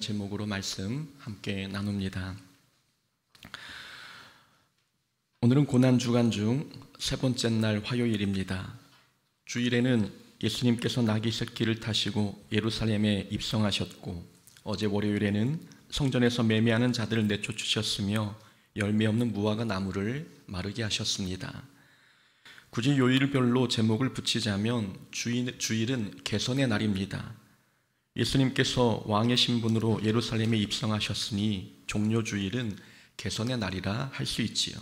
제목으로 말씀 함께 나눕니다. 오늘은 고난주간 중 세 번째 날 화요일입니다. 주일에는 예수님께서 나귀 새끼를 타시고 예루살렘에 입성하셨고, 어제 월요일에는 성전에서 매매하는 자들을 내쫓으셨으며 열매 없는 무화과 나무를 마르게 하셨습니다. 굳이 요일별로 제목을 붙이자면 주일은 개선의 날입니다. 예수님께서 왕의 신분으로 예루살렘에 입성하셨으니 종료주일은 개선의 날이라 할 수 있지요.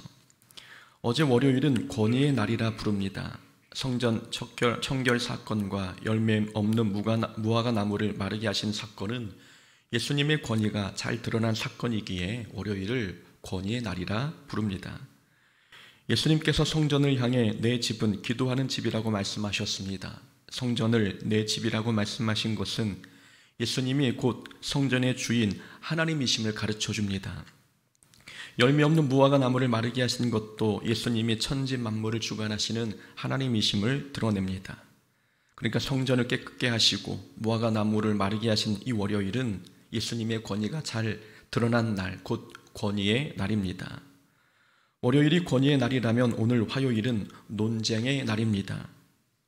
어제 월요일은 권위의 날이라 부릅니다. 성전 청결 사건과 열매 없는 무화과 나무를 마르게 하신 사건은 예수님의 권위가 잘 드러난 사건이기에 월요일을 권위의 날이라 부릅니다. 예수님께서 성전을 향해 내 집은 기도하는 집이라고 말씀하셨습니다. 성전을 내 집이라고 말씀하신 것은 예수님이 곧 성전의 주인 하나님이심을 가르쳐 줍니다. 열매 없는 무화과 나무를 마르게 하신 것도 예수님이 천지 만물을 주관하시는 하나님이심을 드러냅니다. 그러니까 성전을 깨끗게 하시고 무화과 나무를 마르게 하신 이 월요일은 예수님의 권위가 잘 드러난 날, 곧 권위의 날입니다. 월요일이 권위의 날이라면 오늘 화요일은 논쟁의 날입니다.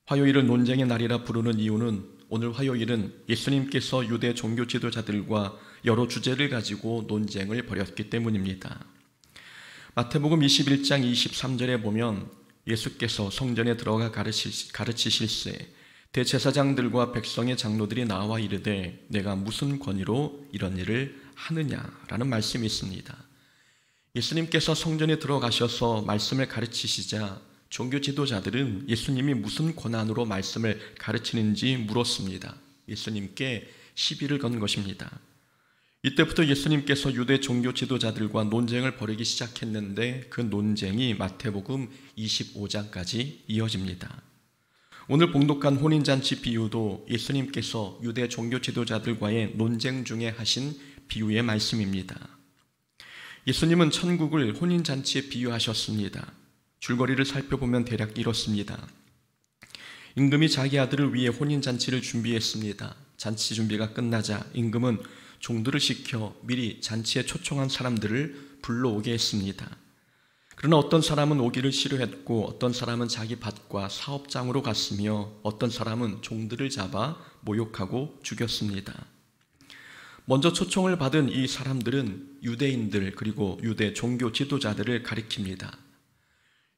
화요일을 논쟁의 날이라 부르는 이유는 오늘 화요일은 예수님께서 유대 종교 지도자들과 여러 주제를 가지고 논쟁을 벌였기 때문입니다. 마태복음 21장 23절에 보면 예수께서 성전에 들어가 가르치실세 대제사장들과 백성의 장로들이 나와 이르되 내가 무슨 권위로 이런 일을 하느냐라는 말씀이 있습니다. 예수님께서 성전에 들어가셔서 말씀을 가르치시자 종교 지도자들은 예수님이 무슨 권한으로 말씀을 가르치는지 물었습니다. 예수님께 시비를 건 것입니다. 이때부터 예수님께서 유대 종교 지도자들과 논쟁을 벌이기 시작했는데 그 논쟁이 마태복음 25장까지 이어집니다. 오늘 봉독한 혼인잔치 비유도 예수님께서 유대 종교 지도자들과의 논쟁 중에 하신 비유의 말씀입니다. 예수님은 천국을 혼인잔치에 비유하셨습니다. 줄거리를 살펴보면 대략 이렇습니다. 임금이 자기 아들을 위해 혼인잔치를 준비했습니다. 잔치 준비가 끝나자 임금은 종들을 시켜 미리 잔치에 초청한 사람들을 불러오게 했습니다. 그러나 어떤 사람은 오기를 싫어했고 어떤 사람은 자기 밭과 사업장으로 갔으며 어떤 사람은 종들을 잡아 모욕하고 죽였습니다. 먼저 초청을 받은 이 사람들은 유대인들 그리고 유대 종교 지도자들을 가리킵니다.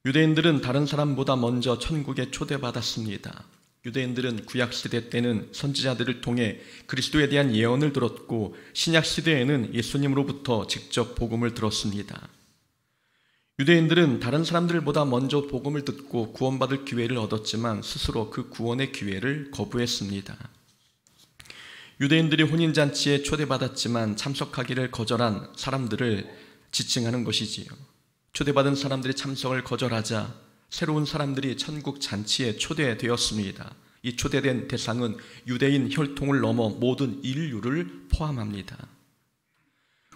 유대인들은 다른 사람보다 먼저 천국에 초대받았습니다. 유대인들은 구약시대 때는 선지자들을 통해 그리스도에 대한 예언을 들었고 신약시대에는 예수님으로부터 직접 복음을 들었습니다. 유대인들은 다른 사람들보다 먼저 복음을 듣고 구원받을 기회를 얻었지만 스스로 그 구원의 기회를 거부했습니다. 유대인들이 혼인잔치에 초대받았지만 참석하기를 거절한 사람들을 지칭하는 것이지요. 초대받은 사람들이 참석을 거절하자 새로운 사람들이 천국 잔치에 초대되었습니다. 이 초대된 대상은 유대인 혈통을 넘어 모든 인류를 포함합니다.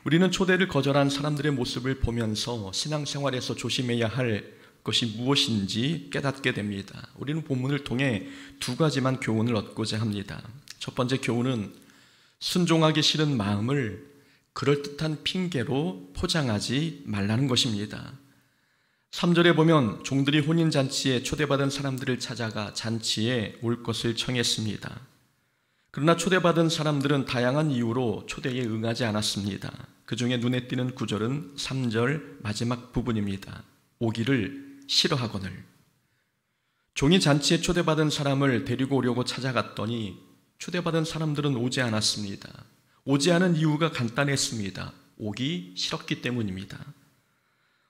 우리는 초대를 거절한 사람들의 모습을 보면서 신앙생활에서 조심해야 할 것이 무엇인지 깨닫게 됩니다. 우리는 본문을 통해 두 가지만 교훈을 얻고자 합니다. 첫 번째 교훈은 순종하기 싫은 마음을 그럴듯한 핑계로 포장하지 말라는 것입니다. 3절에 보면 종들이 혼인잔치에 초대받은 사람들을 찾아가 잔치에 올 것을 청했습니다. 그러나 초대받은 사람들은 다양한 이유로 초대에 응하지 않았습니다. 그 중에 눈에 띄는 구절은 3절 마지막 부분입니다. 오기를 싫어하거늘. 종이 잔치에 초대받은 사람을 데리고 오려고 찾아갔더니 초대받은 사람들은 오지 않았습니다. 오지 않은 이유가 간단했습니다. 오기 싫었기 때문입니다.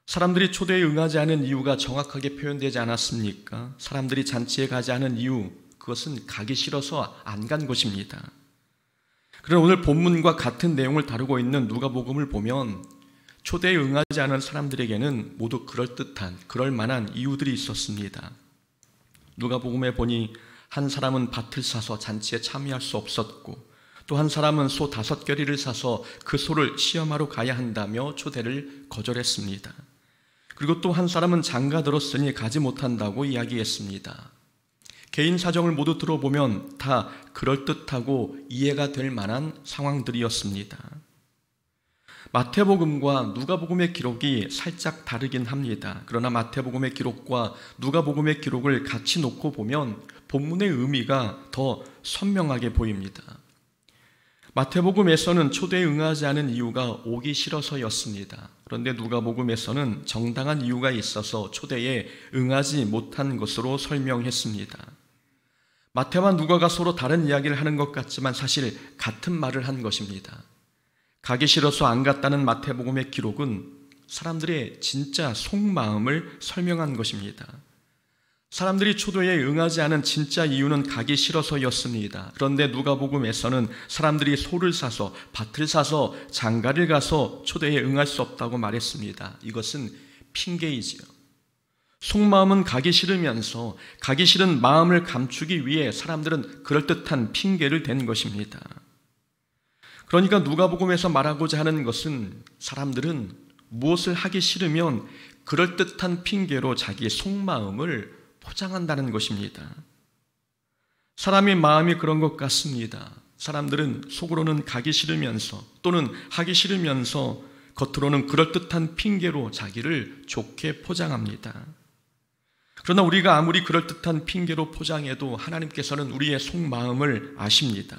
사람들이 초대에 응하지 않은 이유가 정확하게 표현되지 않았습니까? 사람들이 잔치에 가지 않은 이유, 그것은 가기 싫어서 안 간 것입니다. 그러나 오늘 본문과 같은 내용을 다루고 있는 누가복음을 보면 초대에 응하지 않은 사람들에게는 모두 그럴듯한, 그럴만한 이유들이 있었습니다. 누가복음에 보니 한 사람은 밭을 사서 잔치에 참여할 수 없었고 또 한 사람은 소 5겨리를 사서 그 소를 시험하러 가야 한다며 초대를 거절했습니다. 그리고 또 한 사람은 장가 들었으니 가지 못한다고 이야기했습니다. 개인 사정을 모두 들어보면 다 그럴듯하고 이해가 될 만한 상황들이었습니다. 마태복음과 누가복음의 기록이 살짝 다르긴 합니다. 그러나 마태복음의 기록과 누가복음의 기록을 같이 놓고 보면 본문의 의미가 더 선명하게 보입니다. 마태복음에서는 초대에 응하지 않은 이유가 오기 싫어서였습니다. 그런데 누가복음에서는 정당한 이유가 있어서 초대에 응하지 못한 것으로 설명했습니다. 마태와 누가가 서로 다른 이야기를 하는 것 같지만 사실 같은 말을 한 것입니다. 가기 싫어서 안 갔다는 마태복음의 기록은 사람들의 진짜 속마음을 설명한 것입니다. 사람들이 초대에 응하지 않은 진짜 이유는 가기 싫어서였습니다. 그런데 누가복음에서는 사람들이 소를 사서, 밭을 사서, 장가를 가서 초대에 응할 수 없다고 말했습니다. 이것은 핑계이지요. 속마음은 가기 싫으면서 가기 싫은 마음을 감추기 위해 사람들은 그럴듯한 핑계를 댄 것입니다. 그러니까 누가복음에서 말하고자 하는 것은 사람들은 무엇을 하기 싫으면 그럴듯한 핑계로 자기의 속마음을 포장한다는 것입니다. 사람의 마음이 그런 것 같습니다. 사람들은 속으로는 가기 싫으면서 또는 하기 싫으면서 겉으로는 그럴듯한 핑계로 자기를 좋게 포장합니다. 그러나 우리가 아무리 그럴듯한 핑계로 포장해도 하나님께서는 우리의 속마음을 아십니다.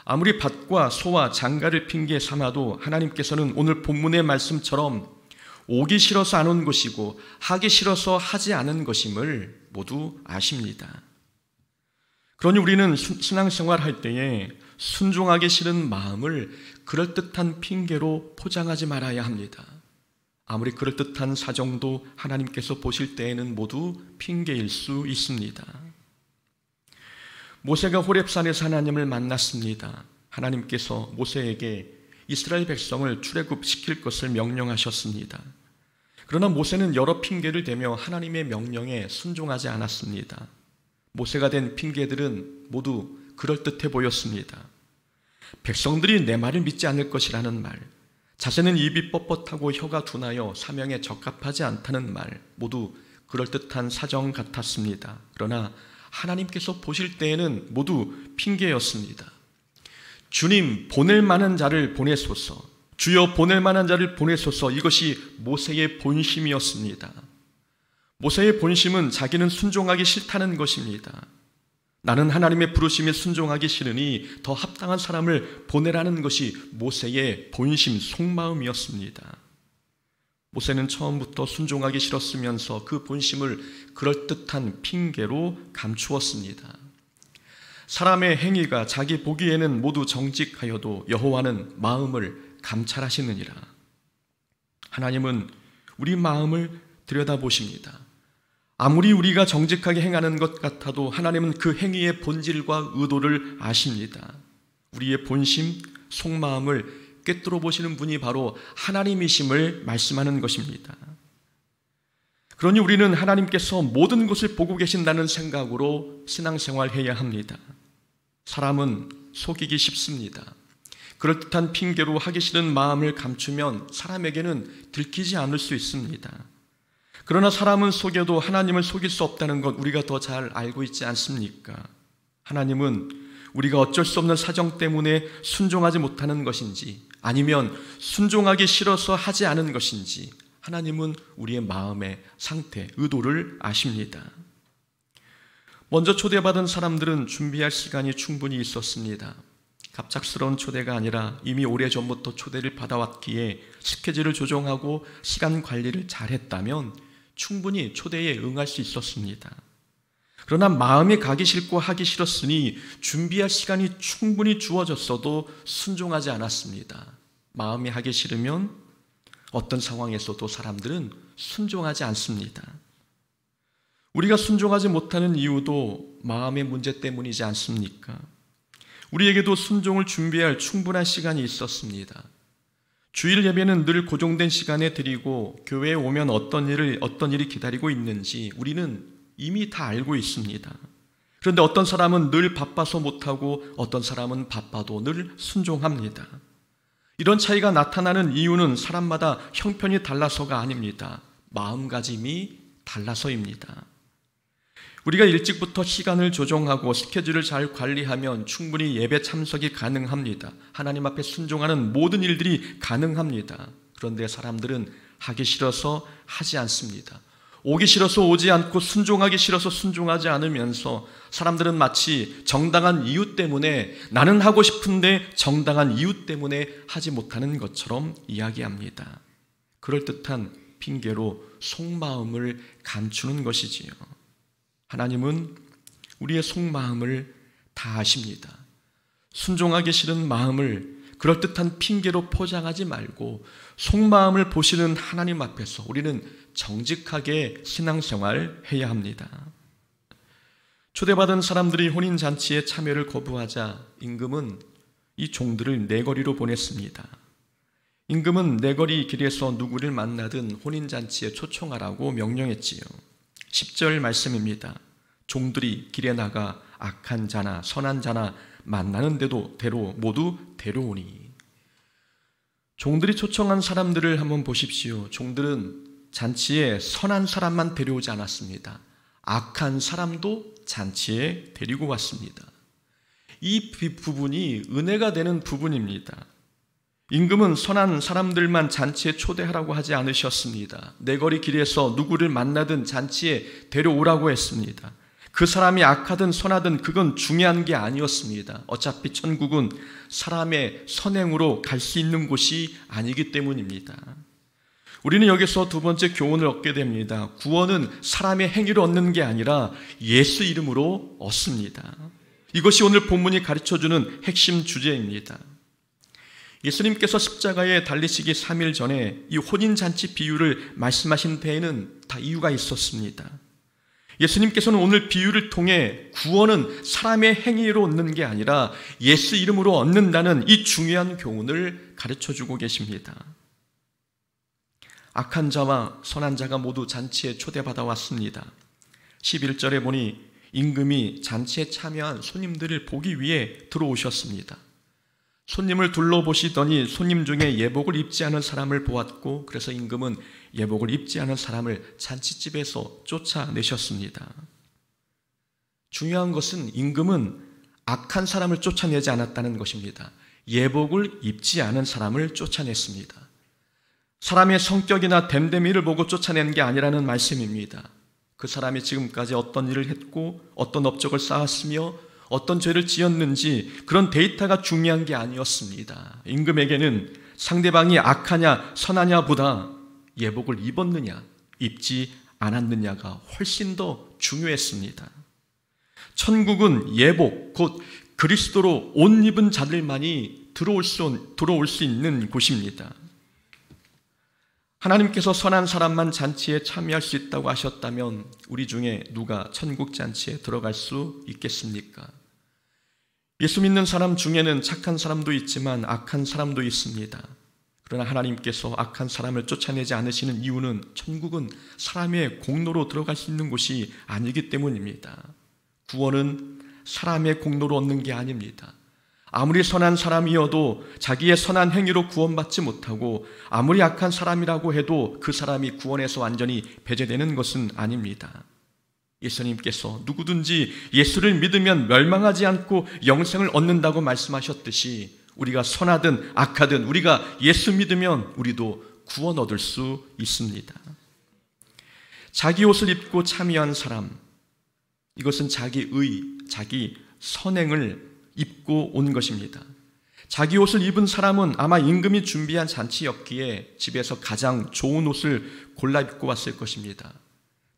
아무리 밭과 소와 장가를 핑계 삼아도 하나님께서는 오늘 본문의 말씀처럼 오기 싫어서 안 온 것이고 하기 싫어서 하지 않은 것임을 모두 아십니다. 그러니 우리는 신앙생활 할 때에 순종하기 싫은 마음을 그럴듯한 핑계로 포장하지 말아야 합니다. 아무리 그럴듯한 사정도 하나님께서 보실 때에는 모두 핑계일 수 있습니다. 모세가 호렙산에서 하나님을 만났습니다. 하나님께서 모세에게 이스라엘 백성을 출애굽시킬 것을 명령하셨습니다. 그러나 모세는 여러 핑계를 대며 하나님의 명령에 순종하지 않았습니다. 모세가 댄 핑계들은 모두 그럴듯해 보였습니다. 백성들이 내 말을 믿지 않을 것이라는 말, 자세는 입이 뻣뻣하고 혀가 둔하여 사명에 적합하지 않다는 말, 모두 그럴듯한 사정 같았습니다. 그러나 하나님께서 보실 때에는 모두 핑계였습니다. 주님, 보낼 만한 자를 보내소서, 주여 보낼 만한 자를 보내소서, 이것이 모세의 본심이었습니다. 모세의 본심은 자기는 순종하기 싫다는 것입니다. 나는 하나님의 부르심에 순종하기 싫으니 더 합당한 사람을 보내라는 것이 모세의 본심, 속마음이었습니다. 모세는 처음부터 순종하기 싫었으면서 그 본심을 그럴듯한 핑계로 감추었습니다. 사람의 행위가 자기 보기에는 모두 정직하여도 여호와는 마음을 감찰하시느니라. 하나님은 우리 마음을 들여다보십니다. 아무리 우리가 정직하게 행하는 것 같아도 하나님은 그 행위의 본질과 의도를 아십니다. 우리의 본심, 속마음을 꿰뚫어 보시는 분이 바로 하나님이심을 말씀하는 것입니다. 그러니 우리는 하나님께서 모든 것을 보고 계신다는 생각으로 신앙생활해야 합니다. 사람은 속이기 쉽습니다. 그럴듯한 핑계로 하기 싫은 마음을 감추면 사람에게는 들키지 않을 수 있습니다. 그러나 사람은 속여도 하나님을 속일 수 없다는 것 우리가 더 잘 알고 있지 않습니까? 하나님은 우리가 어쩔 수 없는 사정 때문에 순종하지 못하는 것인지 아니면 순종하기 싫어서 하지 않은 것인지 하나님은 우리의 마음의 상태, 의도를 아십니다. 먼저 초대받은 사람들은 준비할 시간이 충분히 있었습니다. 갑작스러운 초대가 아니라 이미 오래전부터 초대를 받아왔기에 스케줄을 조정하고 시간 관리를 잘했다면 충분히 초대에 응할 수 있었습니다. 그러나 마음이 가기 싫고 하기 싫었으니 준비할 시간이 충분히 주어졌어도 순종하지 않았습니다. 마음이 하기 싫으면 어떤 상황에서도 사람들은 순종하지 않습니다. 우리가 순종하지 못하는 이유도 마음의 문제 때문이지 않습니까? 우리에게도 순종을 준비할 충분한 시간이 있었습니다. 주일 예배는 늘 고정된 시간에 드리고 교회에 오면 어떤 일이 기다리고 있는지 우리는 이미 다 알고 있습니다. 그런데 어떤 사람은 늘 바빠서 못하고 어떤 사람은 바빠도 늘 순종합니다. 이런 차이가 나타나는 이유는 사람마다 형편이 달라서가 아닙니다. 마음가짐이 달라서입니다. 우리가 일찍부터 시간을 조정하고 스케줄을 잘 관리하면 충분히 예배 참석이 가능합니다. 하나님 앞에 순종하는 모든 일들이 가능합니다. 그런데 사람들은 하기 싫어서 하지 않습니다. 오기 싫어서 오지 않고 순종하기 싫어서 순종하지 않으면서 사람들은 마치 정당한 이유 때문에, 나는 하고 싶은데 정당한 이유 때문에 하지 못하는 것처럼 이야기합니다. 그럴듯한 핑계로 속마음을 감추는 것이지요. 하나님은 우리의 속마음을 다 아십니다. 순종하기 싫은 마음을 그럴듯한 핑계로 포장하지 말고 속마음을 보시는 하나님 앞에서 우리는 정직하게 신앙생활 해야 합니다. 초대받은 사람들이 혼인잔치에 참여를 거부하자 임금은 이 종들을 내거리로 보냈습니다. 임금은 내거리 길에서 누구를 만나든 혼인잔치에 초청하라고 명령했지요. 10절 말씀입니다. 종들이 길에 나가 악한 자나 선한 자나 만나는 대로 모두 데려오니. 종들이 초청한 사람들을 한번 보십시오. 종들은 잔치에 선한 사람만 데려오지 않았습니다. 악한 사람도 잔치에 데리고 왔습니다. 이 부분이 은혜가 되는 부분입니다. 임금은 선한 사람들만 잔치에 초대하라고 하지 않으셨습니다. 내거리 길에서 누구를 만나든 잔치에 데려오라고 했습니다. 그 사람이 악하든 선하든 그건 중요한 게 아니었습니다. 어차피 천국은 사람의 선행으로 갈 수 있는 곳이 아니기 때문입니다. 우리는 여기서 두 번째 교훈을 얻게 됩니다. 구원은 사람의 행위로 얻는 게 아니라 예수 이름으로 얻습니다. 이것이 오늘 본문이 가르쳐주는 핵심 주제입니다. 예수님께서 십자가에 달리시기 3일 전에 이 혼인잔치 비유를 말씀하신 데에는 다 이유가 있었습니다. 예수님께서는 오늘 비유를 통해 구원은 사람의 행위로 얻는 게 아니라 예수 이름으로 얻는다는 이 중요한 교훈을 가르쳐주고 계십니다. 악한 자와 선한 자가 모두 잔치에 초대받아 왔습니다. 11절에 보니 임금이 잔치에 참여한 손님들을 보기 위해 들어오셨습니다. 손님을 둘러보시더니 손님 중에 예복을 입지 않은 사람을 보았고, 그래서 임금은 예복을 입지 않은 사람을 잔치집에서 쫓아내셨습니다. 중요한 것은 임금은 악한 사람을 쫓아내지 않았다는 것입니다. 예복을 입지 않은 사람을 쫓아냈습니다. 사람의 성격이나 됨됨이를 보고 쫓아낸 게 아니라는 말씀입니다. 그 사람이 지금까지 어떤 일을 했고 어떤 업적을 쌓았으며 어떤 죄를 지었는지 그런 데이터가 중요한 게 아니었습니다. 임금에게는 상대방이 악하냐 선하냐 보다 예복을 입었느냐 입지 않았느냐가 훨씬 더 중요했습니다. 천국은 예복 곧 그리스도로 옷 입은 자들만이 들어올 수 있는 곳입니다. 하나님께서 선한 사람만 잔치에 참여할 수 있다고 하셨다면 우리 중에 누가 천국 잔치에 들어갈 수 있겠습니까? 예수 믿는 사람 중에는 착한 사람도 있지만 악한 사람도 있습니다. 그러나 하나님께서 악한 사람을 쫓아내지 않으시는 이유는 천국은 사람의 공로로 들어갈 수 있는 곳이 아니기 때문입니다. 구원은 사람의 공로로 얻는 게 아닙니다. 아무리 선한 사람이어도 자기의 선한 행위로 구원받지 못하고 아무리 악한 사람이라고 해도 그 사람이 구원에서 완전히 배제되는 것은 아닙니다. 예수님께서 누구든지 예수를 믿으면 멸망하지 않고 영생을 얻는다고 말씀하셨듯이 우리가 선하든 악하든 우리가 예수 믿으면 우리도 구원 얻을 수 있습니다. 자기 옷을 입고 참여한 사람, 이것은 자기 선행을 입고 온 것입니다. 자기 옷을 입은 사람은 아마 임금이 준비한 잔치였기에 집에서 가장 좋은 옷을 골라 입고 왔을 것입니다.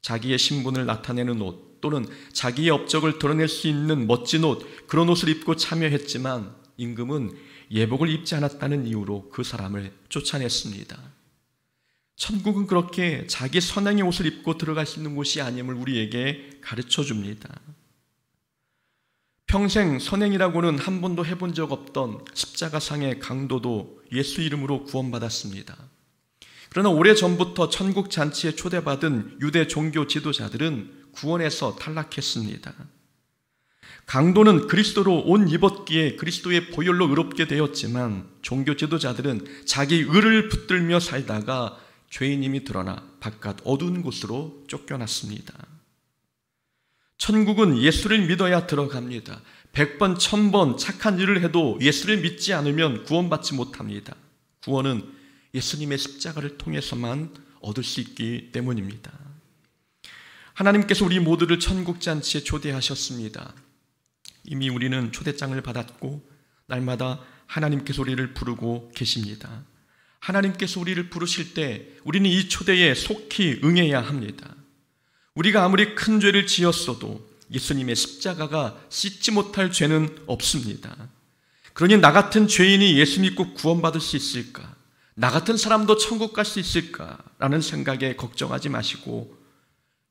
자기의 신분을 나타내는 옷 또는 자기의 업적을 드러낼 수 있는 멋진 옷, 그런 옷을 입고 참여했지만 임금은 예복을 입지 않았다는 이유로 그 사람을 쫓아냈습니다. 천국은 그렇게 자기 선행의 옷을 입고 들어갈 수 있는 곳이 아님을 우리에게 가르쳐 줍니다. 평생 선행이라고는 한 번도 해본 적 없던 십자가상의 강도도 예수 이름으로 구원받았습니다. 그러나 오래전부터 천국 잔치에 초대받은 유대 종교 지도자들은 구원에서 탈락했습니다. 강도는 그리스도로 옷 입었기에 그리스도의 보혈로 의롭게 되었지만 종교 지도자들은 자기 의를 붙들며 살다가 죄인임이 드러나 바깥 어두운 곳으로 쫓겨났습니다. 천국은 예수를 믿어야 들어갑니다. 100번, 1000번 착한 일을 해도 예수를 믿지 않으면 구원받지 못합니다. 구원은 예수님의 십자가를 통해서만 얻을 수 있기 때문입니다. 하나님께서 우리 모두를 천국 잔치에 초대하셨습니다. 이미 우리는 초대장을 받았고 날마다 하나님께서 우리를 부르고 계십니다. 하나님께서 우리를 부르실 때 우리는 이 초대에 속히 응해야 합니다. 우리가 아무리 큰 죄를 지었어도 예수님의 십자가가 씻지 못할 죄는 없습니다. 그러니 나 같은 죄인이 예수 믿고 구원받을 수 있을까? 나 같은 사람도 천국 갈 수 있을까? 라는 생각에 걱정하지 마시고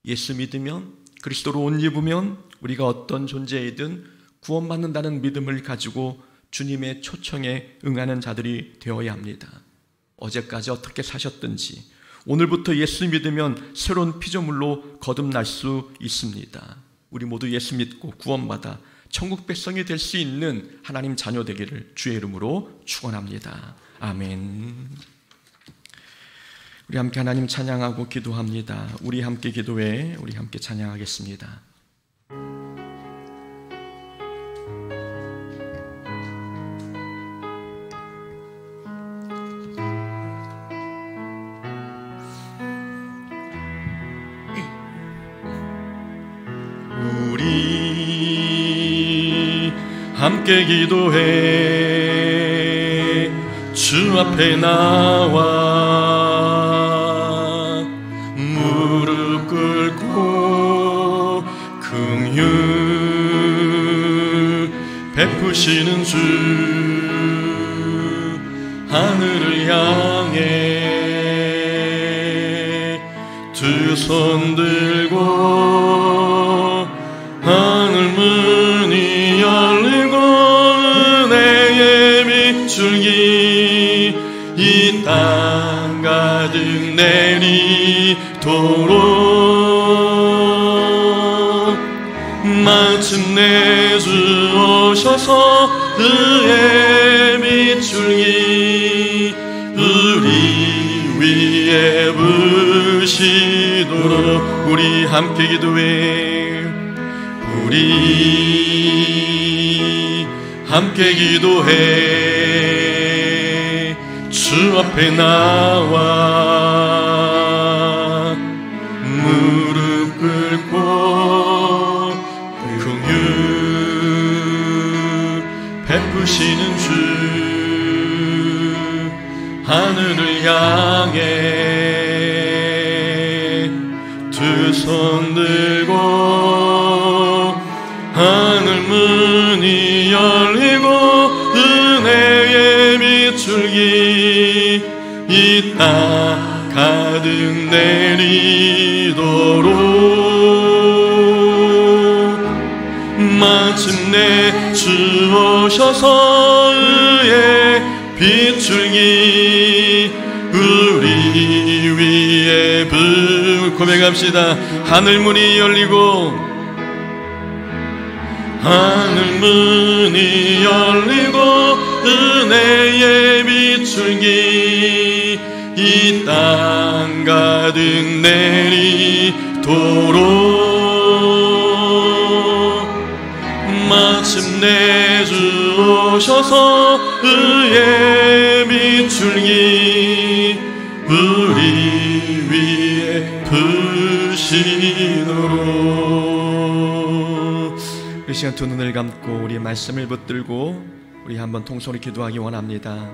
예수 믿으면, 그리스도로 옷 입으면 우리가 어떤 존재이든 구원받는다는 믿음을 가지고 주님의 초청에 응하는 자들이 되어야 합니다. 어제까지 어떻게 사셨든지 오늘부터 예수 믿으면 새로운 피조물로 거듭날 수 있습니다. 우리 모두 예수 믿고 구원받아 천국 백성이 될 수 있는 하나님 자녀 되기를 주의 이름으로 축원합니다. 아멘. 우리 함께 하나님 찬양하고 기도합니다. 우리 함께 기도해 우리 함께 찬양하겠습니다. 우리 함께 기도해 주 앞에 나와 무릎 꿇고 긍휼 베푸시는 주 하늘을 향해 두 손 들고 하늘 문이 열리고 은혜의 밑줄기 이 땅 가득 내리도록 마침내 주 오셔서 그의 밑줄기 우리 위에 부으시도록 우리 함께 기도해 우리 함께 기도해 주 앞에 나와 무릎 꿇고 긍휼 베푸시는 주 하늘을 향해 두 손 들고 하늘 문이 열리고 은혜의 밑줄기 이 땅 가득 내리도록 마침내 주 오셔서 의의 빛줄기 우리 위에 고백합시다. 하늘 문이 열리고 하늘 문이 열리고 은혜의 밑줄기 이 땅 가득 내리도록 마침내 주 오셔서 의의 밑줄기 우리 위에 부으시도록 이 시간 두 눈을 감고 우리의 말씀을 붙들고 우리 한번 통성으로 기도하기 원합니다.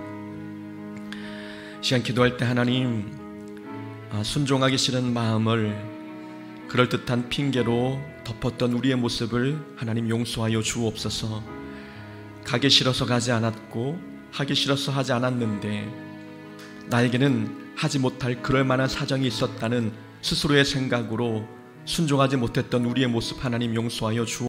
시간 기도할 때 하나님 순종하기 싫은 마음을 그럴듯한 핑계로 덮었던 우리의 모습을 하나님 용서하여 주옵소서. 가기 싫어서 가지 않았고 하기 싫어서 하지 않았는데 나에게는 하지 못할 그럴 만한 사정이 있었다는 스스로의 생각으로 순종하지 못했던 우리의 모습 하나님 용서하여 주옵소서.